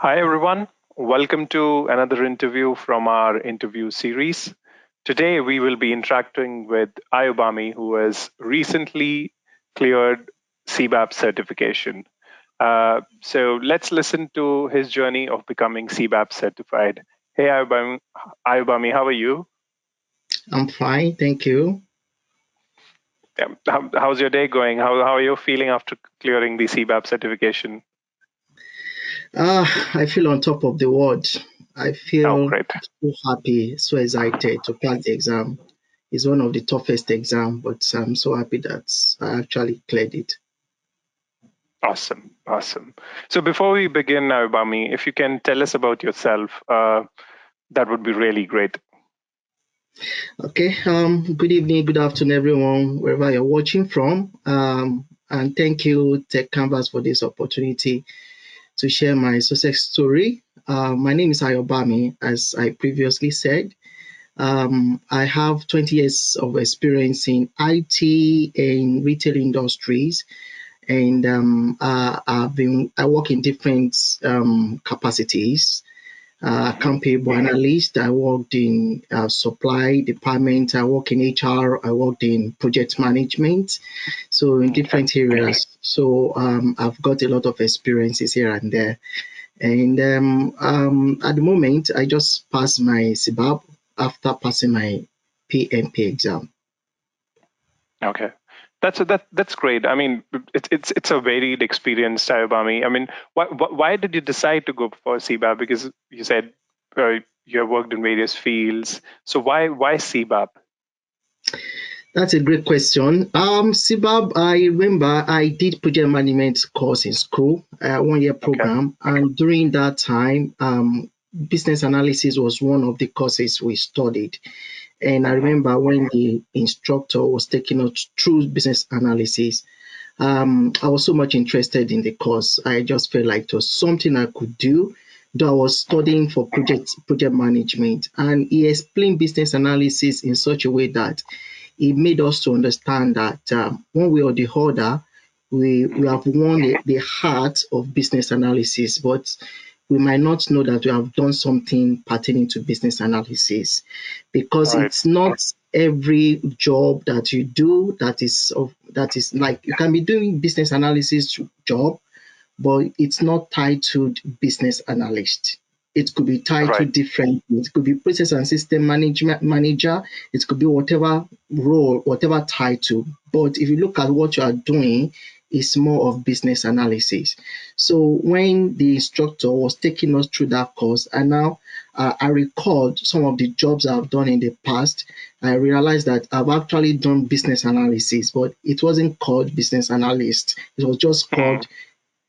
Hi, everyone. Welcome to another interview from our interview series. Today, we will be interacting with Ayobami, who has recently cleared CBAP certification. So let's listen to his journey of becoming CBAP certified. Hey, Ayobami, how are you? I'm fine, thank you. How's your day going? How are you feeling after clearing the CBAP certification? I feel on top of the world. I Oh, feel great. so happy, so excited to pass the exam. It's one of the toughest exams, but I'm so happy that I actually cleared it. Awesome, awesome. So before we begin, Ayobami, if you can tell us about yourself, that would be really great. Okay, good evening, good afternoon, everyone, wherever you're watching from. And thank you, Techcanvass, for this opportunity to share my success story. My name is Ayobami, as I previously said. I have 20 years of experience in IT and retail industries, and I work in different capacities. Account payable analyst. I worked in supply department. I work in HR. I worked in project management. So in Okay. different areas. So I've got a lot of experiences here and there. And at the moment, I just passed my CBAP after passing my PMP exam. Okay. That's great. I mean, it's a varied experience, Ayobami. I mean, why did you decide to go for CBAP? Because you said you have worked in various fields. So why CBAP? That's a great question. CBAP, I remember I did project management course in school, 1 year Okay. program, and during that time, business analysis was one of the courses we studied. And I Hmm. remember when the instructor was taking us through business analysis, I was so much interested in the course. I just felt like it was something I could do. Though I was Hmm. studying for project management, and he explained business analysis in such a way that it made us to understand that one way or the other, we Hmm. have won the heart of business analysis, but we might not know that we have done something pertaining to business analysis because Right. it's not every job that you do that is like you can be doing business analysis job, but it's not titled business analyst. It could be Right. titled different. It could be process and system management manager. It could be whatever role, whatever title. But if you look at what you are doing, it's more of business analysis. So when the instructor was taking us through that course, and now I recalled some of the jobs I've done in the past, I realized that I've actually done business analysis, but it wasn't called business analyst. It was just Hmm. called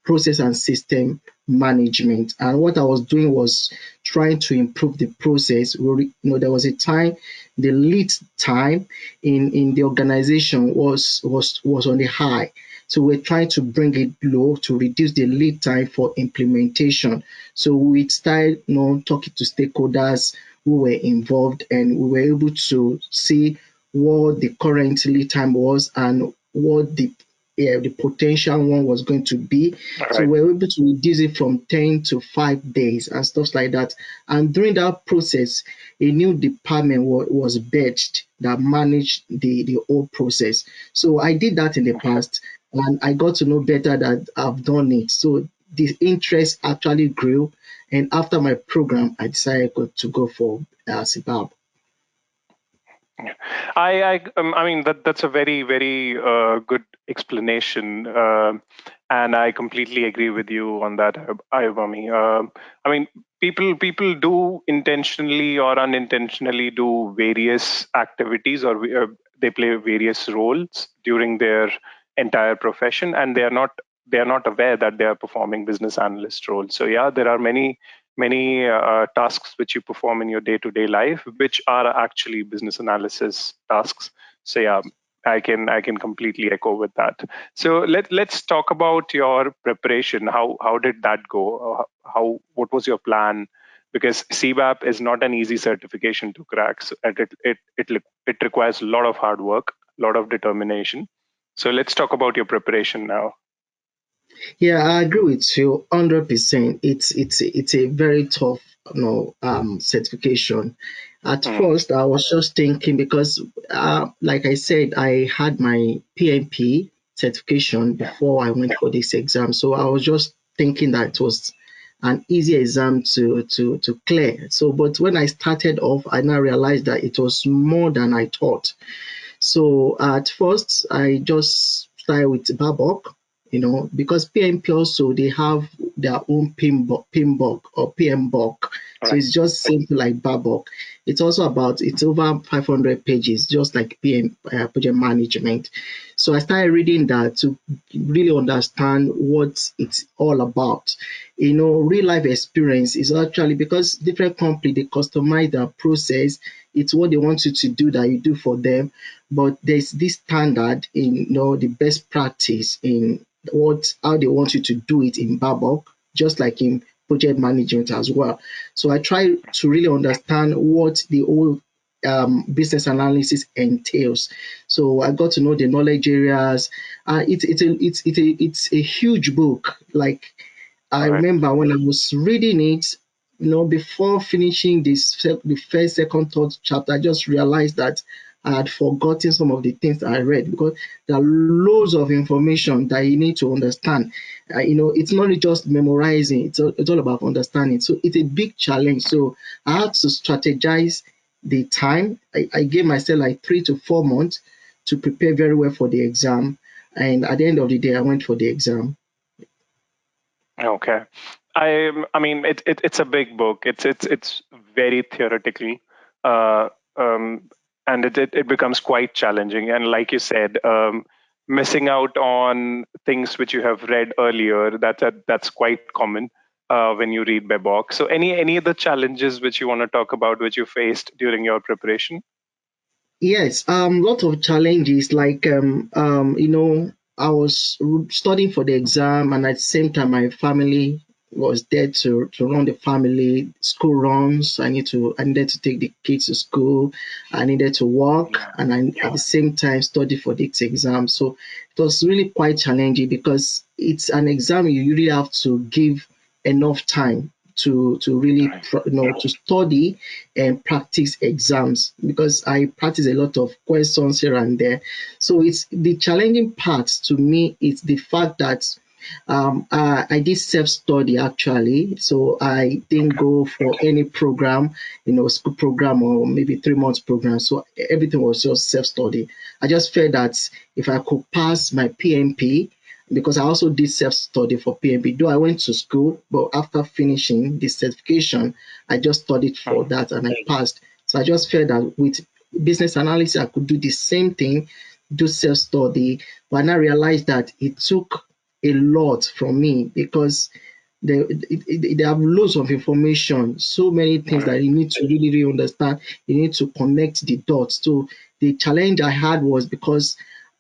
process and system management. And what I was doing was trying to improve the process. There was a time the lead time in the organization was on the high. So we're trying to bring it low to reduce the lead time for implementation. So we started, talking to stakeholders who were involved, and we were able to see what the current lead time was and what the potential one was going to be. So Right. we were able to reduce it from 10 to 5 days and stuff like that. And during that process, a new department was badged that managed the whole process. So I did that in the Okay. past, and I got to know better that I've done it. So the interest actually grew. And after my program, I decided to go for CBAP. Yeah. I mean that's a very good explanation, and I completely agree with you on that, Ayobami. I mean, people do intentionally or unintentionally do various activities, or they play various roles during their entire profession, and they are not aware that they are performing business analyst roles. So yeah, there are many tasks which you perform in your day-to-day life which are actually business analysis tasks. So yeah, I can completely echo with that. So let's talk about your preparation. How did that go? How what was your plan? Because CBAP is not an easy certification to crack. So it requires a lot of hard work, a lot of determination. So let's talk about your preparation now. Yeah, I agree with you 100%. It's a very tough, certification. At Mm, first, I was just thinking because, like I said, I had my PMP certification yeah, before I went for this exam, so I was just thinking that it was an easy exam to clear. So, but when I started off, I now realized that it was more than I thought. So at first, I just started with Babok, because PMP also they have their own PMBOK or PMBOK. So right. it's just simple like Babok. It's over 500 pages, just like PM project management. So I started reading that to really understand what it's all about. Real life experience is actually because different company they customize their process. It's what they want you to do that you do for them, but there's this standard in the best practice in how they want you to do it in Babok, just like in project management as well. So I try to really understand what the whole business analysis entails. So I got to know the knowledge areas. It's a huge book. Like I Right. remember when I was reading it, before finishing the first, second, third chapter, I just realized that I had forgotten some of the things that I read because there are loads of information that you need to understand. It's not just memorizing; it's all about understanding. So it's a big challenge. So I had to strategize the time. I gave myself like 3 to 4 months to prepare very well for the exam, and at the end of the day, I went for the exam. Okay. I mean, it's a big book. It's very theoretical, uh, um, and it becomes quite challenging. And like you said, missing out on things which you have read earlier, that's quite common when you read Bebok. So, any other challenges which you want to talk about, which you faced during your preparation? Yes, lot of challenges like I was studying for the exam, and at the same time my family was there to run the family school runs. I needed to take the kids to school. I needed to work, Yeah. and at the same time study for this exam. So it was really quite challenging because it's an exam you really have to give enough time to really Right. to study and practice exams because I practice a lot of questions here and there. So it's the challenging part to me is the fact that I did self study actually. So I didn't Okay. go for any program, school program or maybe 3 months program. So everything was just self study. I just felt that if I could pass my PMP, because I also did self study for PMP, though I went to school, but after finishing the certification, I just studied for Mm, that and I passed. So I just felt that with business analysis, I could do the same thing, do self study. But I realized that it took a lot from me because they have loads of information, so many things right. that you need to really understand. You need to connect the dots. So the challenge I had was because,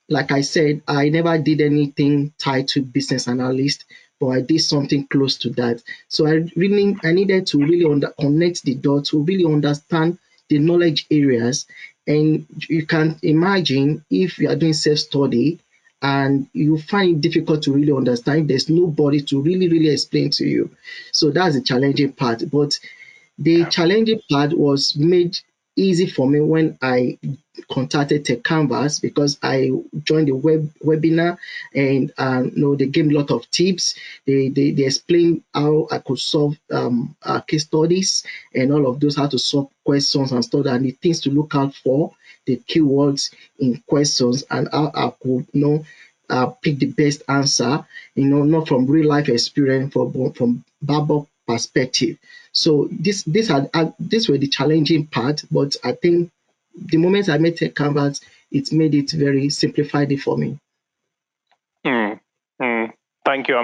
like I said, I never did anything tied to business analyst, but I did something close to that. So I needed to really connect the dots to really understand the knowledge areas. And you can imagine if you are doing self study and you find it difficult to really understand, there's nobody to really explain to you. So that's the challenging part. But the Yeah. challenging part was made easy for me when I contacted Techcanvass because I joined the webinar, and they gave me a lot of tips. They explained how I could solve case studies and all of those, how to solve questions and stuff, and the things to look out for, the keywords in questions, and how I could pick the best answer. Not from real life experience, from Babok perspective. So these were the challenging part, but I think the moment I made Tech Canvas, it made it very simplified it for me. Mm, mm. Thank you.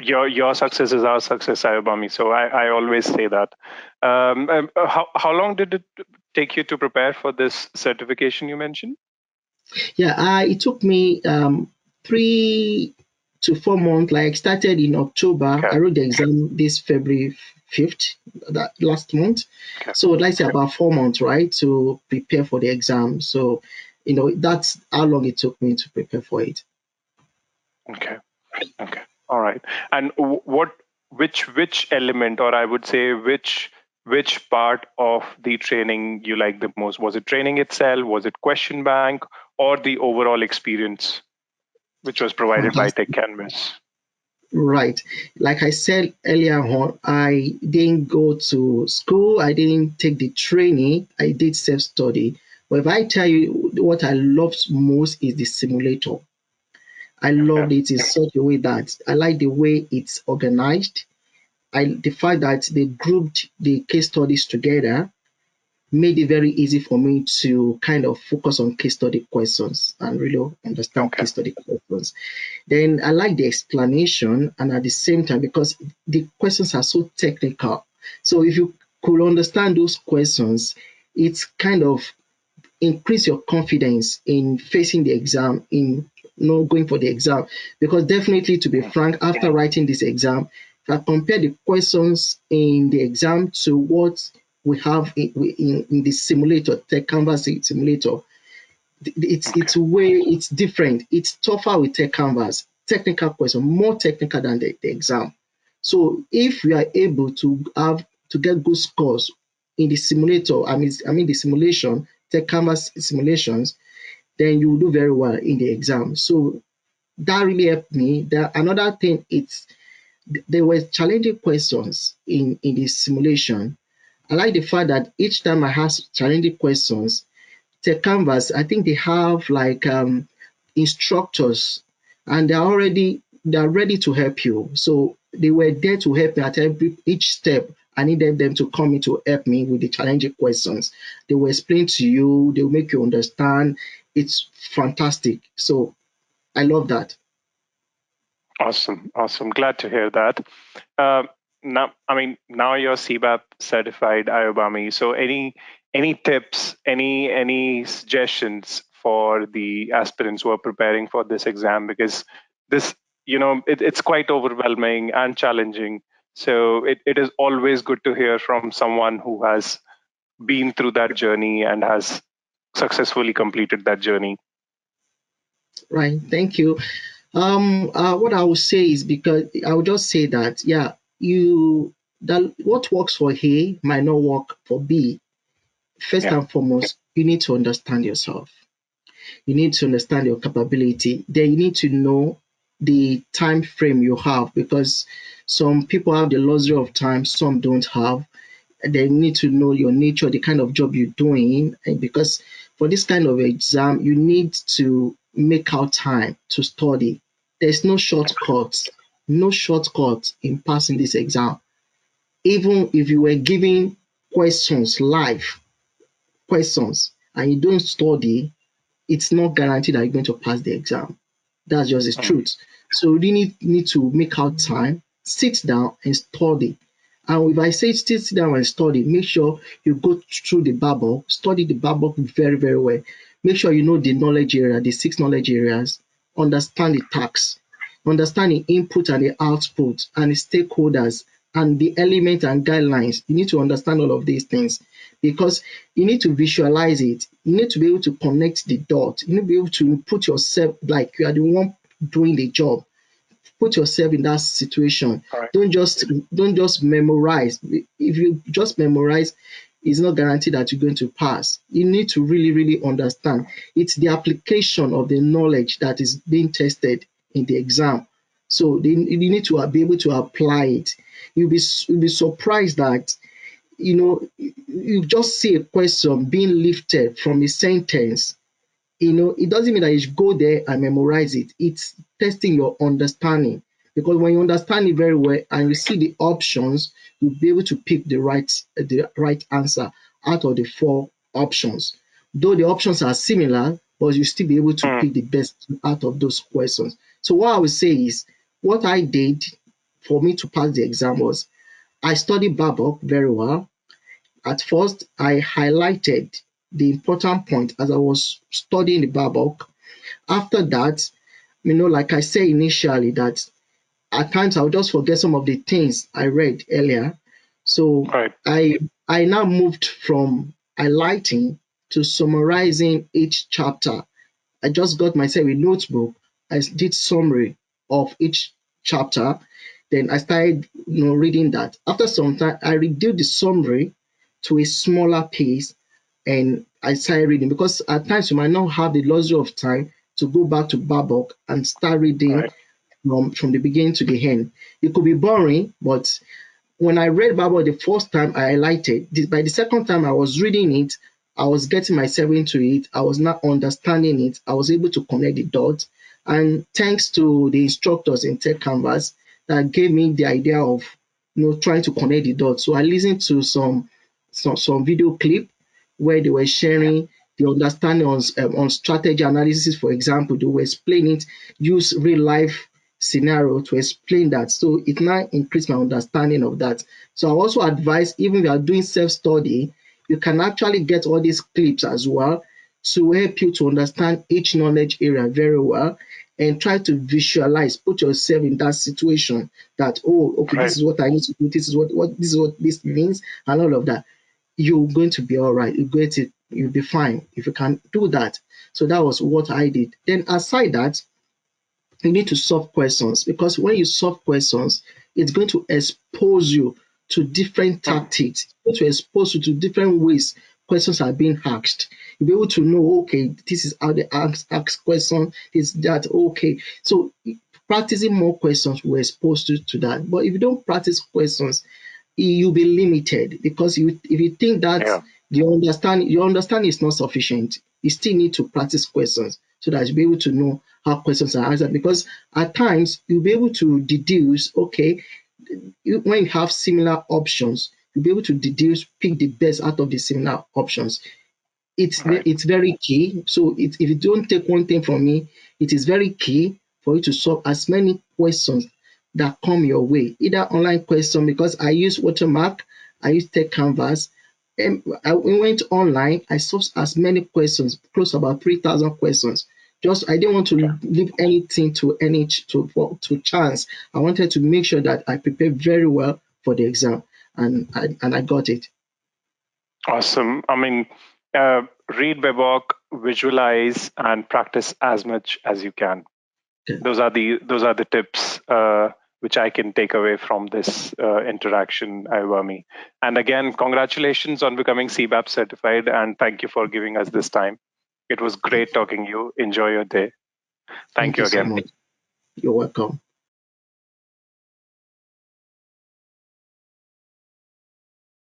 Your success is our success, Ayobami. So I always say that. How long did it take you to prepare for this certification you mentioned? Yeah, it took me 3 to 4 months. Like started in October, Okay. I wrote the exam this February 5th, that last month. Okay. So let's say about 4 months, right, to prepare for the exam. So that's how long it took me to prepare for it. Okay. Okay. All right. And which element, or I would say which part of the training you like the most? Was it training itself? Was it question bank, or the overall experience which was provided by Fantastic. Techcanvass? Right. Like I said earlier on, I didn't go to school, I didn't take the training, I did self study. But if I tell you what I loved most is the simulator. I Okay. loved it in such a way that I like the way it's organized. The fact that they grouped the case studies together made it very easy for me to kind of focus on case study questions and really understand Okay. case study questions. Then I like the explanation, and at the same time, because the questions are so technical. So if you could understand those questions, it's kind of increase your confidence in facing the exam, in going for the exam. Because definitely, to be Mm. frank, after writing this exam, if I compare the questions in the exam to what we have in the simulator, Tech Canvas simulator, Okay. it's different. It's tougher with Tech Canvas, technical question, more technical than the exam. So if we are able to get good scores in the simulator, I mean the simulation, Tech Canvas simulations, then you will do very well in the exam. So that really helped me. Another thing, there were challenging questions in the simulation. I like the fact that each time I ask challenging questions, Techcanvass, I think they have like instructors, and they're ready to help you. So they were there to help me at each step. I needed them to come in to help me with the challenging questions. They will explain to you, they will make you understand. It's fantastic. So I love that. Awesome. Awesome. Glad to hear that. Uh, now you're CBAP certified, Ayobami. So any tips, any suggestions for the aspirants who are preparing for this exam? Because this, it's quite overwhelming and challenging. So it is always good to hear from someone who has been through that journey and has successfully completed that journey. Right. Thank you. What I would say is, because I would just say that, yeah, that what works for A might not work for B. First Yeah. and foremost, you need to understand yourself. You need to understand your capability. Then you need to know the time frame you have, because some people have the luxury of time, some don't have. Then you need to know your nature, the kind of job you're doing. And because for this kind of exam, you need to make out time to study. There's no shortcut in passing this exam. Even if you were given questions, live questions, and you don't study, it's not guaranteed that you're going to pass the exam. That's just the Mm. truth. So you really need to make out time, sit down and study. And if I say sit down and study, make sure you go through the Bible, study the Bible very, very well. Make sure you know the knowledge area, the 6 knowledge areas, understand the tax, understand the input and the output and the stakeholders and the element and guidelines. You need to understand all of these things, because you need to visualize it. You need to be able to connect the dots. You need to be able to put yourself like you are the one doing the job. Put yourself in that situation. All right. Don't just memorize. If you just memorize, it's not guaranteed that you're going to pass. You need to really, really understand. It's the application of the knowledge that is being tested in the exam. So you need to be able to apply it. You'll be surprised that you just see a question being lifted from a sentence. It doesn't mean that you should go there and memorize it. It's testing your understanding. Because when you understand it very well and you see the options, you'll be able to pick the right answer out of the 4 options. Though the options are similar, but you still be able to Mm. pick the best out of those questions. So what I would say is, what I did for me to pass the exam was, I studied Babok very well. At first, I highlighted the important point as I was studying the Bible. After that, like I said initially, that at times I'll just forget some of the things I read earlier. So Right. I now moved from highlighting to summarizing each chapter. I just got myself a notebook. I did summary of each chapter. Then I started, reading that. After some time, I reduced the summary to a smaller piece, and I started reading, because at times you might not have the luxury of time to go back to Babok and start reading Right. from the beginning to the end. It could be boring, but when I read Bible the first time, I highlighted. By the second time I was reading it, I was getting myself into it. I was not understanding it. I was able to connect the dots. And thanks to the instructors in Techcanvass that gave me the idea of trying to connect the dots. So I listened to some video clip where they were sharing the understanding on strategy analysis. For example, they were explaining it, use real life scenario to explain that. So it now increased my understanding of that. So I also advise, even if you are doing self-study, you can actually get all these clips as well to help you to understand each knowledge area very well, and try to visualize, put yourself in that situation, that, oh, okay, this Right. is what I need to do, this is what this means, and all of that. You're going to be all right. You'll be fine if you can do that. So that was what I did. Then aside that, you need to solve questions, because when you solve questions, it's going to expose you to different Mhm. tactics. It's going to expose you to different ways questions are being asked. You'll be able to know, okay, this is how they ask question, is that okay. So practicing more questions will expose you to that. But if you don't practice questions, you'll be limited, because if you think that Yeah. your understanding is not sufficient, you still need to practice questions so that you'll be able to know how questions are answered. Because at times you'll be able to deduce, okay, when you have similar options, you'll be able to deduce, pick the best out of the similar options. Right. It's very key. So if you don't take one thing from me, it is very key for you to solve as many questions that come your way, either online question, because I use Watermark, I use Techcanvass. And I went online, I solved as many questions, close to about 3,000 questions. Just I didn't want Okay. to leave anything to chance. I wanted to make sure that I prepared very well for the exam, and I got it. Awesome. I mean, read Bebok, visualize, and practice as much as you can. Okay. Those are the tips which I can take away from this interaction, Ayobami. And again, congratulations on becoming CBAP certified, and thank you for giving us this time. It was great talking to you. Enjoy your day. Thank Thank you you so again. much. You're welcome.